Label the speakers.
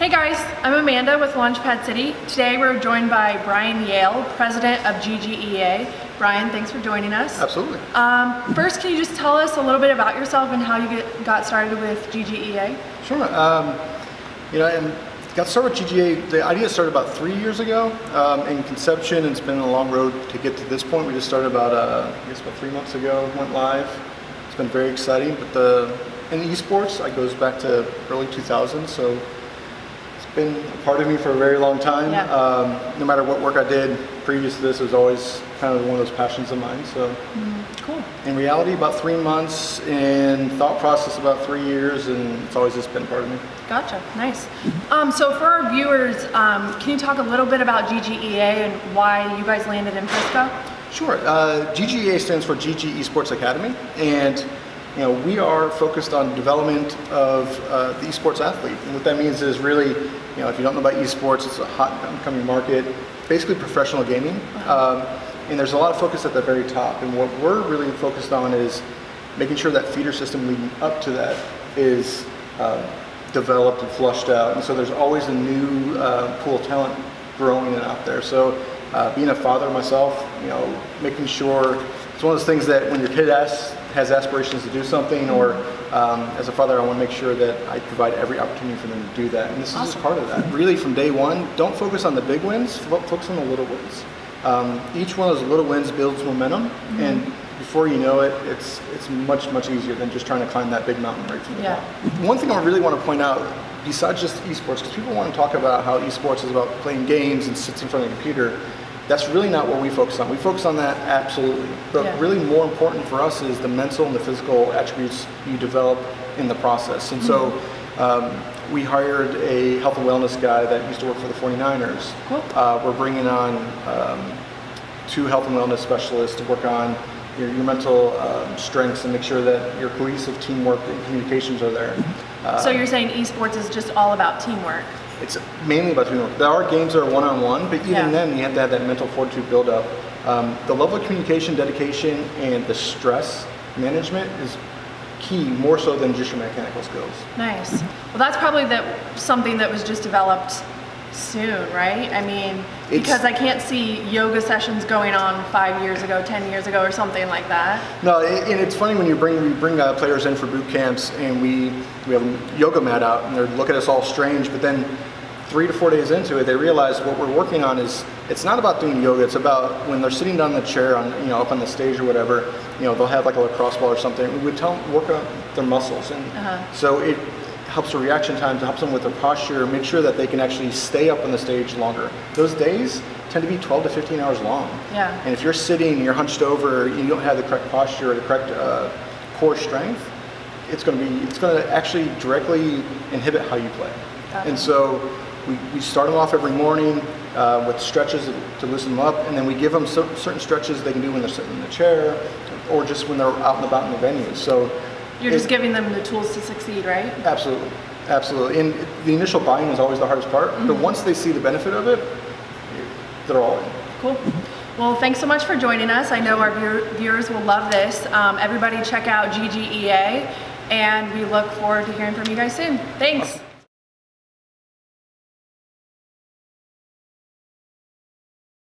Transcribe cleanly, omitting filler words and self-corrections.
Speaker 1: Hey guys, I'm Amanda with LaunchPad City. Today we're joined by Bryan Yale, president of GGEA. Bryan, thanks for joining us.
Speaker 2: Absolutely.
Speaker 1: First, can you just tell us a little bit about yourself and how you got started with GGEA?
Speaker 2: Sure. And got started with GGEA. The idea started about 3 years ago in conception, and it's been a long road to get to this point. We just started about 3 months ago, went live. It's been very exciting. But in esports, it goes back to early 2000s, so been a part of me for a very long time.
Speaker 1: Yeah.
Speaker 2: No matter what work I did previous to this, it was always kind of one of those passions of mine. So,
Speaker 1: Cool.
Speaker 2: In reality, about 3 months, in thought process, about 3 years, and it's always just been part of me.
Speaker 1: Gotcha. Nice. So for our viewers, can you talk a little bit about GGEA and why you guys landed in Frisco?
Speaker 2: Sure. GGEA stands for GG Esports Academy, and we are focused on development of the esports athlete. And what that means is really, if you don't know about esports, it's a hot upcoming market, basically professional gaming. And there's a lot of focus at the very top. And what we're really focused on is making sure that feeder system leading up to that is developed and flushed out. And so there's always a new pool of talent growing and out there. So being a father myself, making sure it's one of those things that when your kid has aspirations to do something, or as a father, I want to make sure that I provide every opportunity for them to do that. And this is just part of that. Really, from day one, don't focus on the big wins, focus on the little wins. Each one of those little wins builds momentum, and before you know it, it's much, much easier than just trying to climb that big mountain right from the top. One thing I really want to point out, besides just esports, because people want to talk about how esports is about playing games and sits in front of a computer, that's really not what we focus on. We focus on that, absolutely. But really more important for us is the mental and the physical attributes you develop in the process. And so we hired a health and wellness guy that used to work for the 49ers.
Speaker 1: Cool.
Speaker 2: We're bringing on 2 health and wellness specialists to work on your mental strengths and make sure that your cohesive teamwork and communications are there.
Speaker 1: So you're saying esports is just all about teamwork?
Speaker 2: It's mainly about teamwork. There are games that are one-on-one, but even then you have to have that mental fortitude build up. The level of communication, dedication, and the stress management is key, more so than just your mechanical skills.
Speaker 1: Nice. Well, that's probably something that was just developed soon, right? I mean, because I can't see yoga sessions going on 5 years ago, 10 years ago, or something like that.
Speaker 2: No, and it's funny when we bring players in for boot camps, and we have a yoga mat out, and they're looking at us all strange, but then 3 to 4 days into it, they realize what we're working on is, it's not about doing yoga, it's about when they're sitting down in the chair on, up on the stage or whatever, they'll have like a lacrosse ball or something. We would tell them work on their muscles, and so it helps their reaction time, to help them with their posture, make sure that they can actually stay up on the stage longer. Those days tend to be 12 to 15 hours long.
Speaker 1: Yeah. And
Speaker 2: if you're sitting, you're hunched over, you don't have the correct posture or the correct core strength, it's going to actually directly inhibit how you play. And so we start them off every morning with stretches to loosen them up, and then we give them certain stretches they can do when they're sitting in the chair, or just when they're out and about in the venue. So
Speaker 1: you're just giving them the tools to succeed, right?
Speaker 2: Absolutely, absolutely. And the initial buy-in is always the hardest part, but once they see the benefit of it, they're all in.
Speaker 1: Cool. Well, thanks so much for joining us. I know our viewers will love this. Everybody check out GGEA, and we look forward to hearing from you guys soon. Thanks.
Speaker 2: Awesome.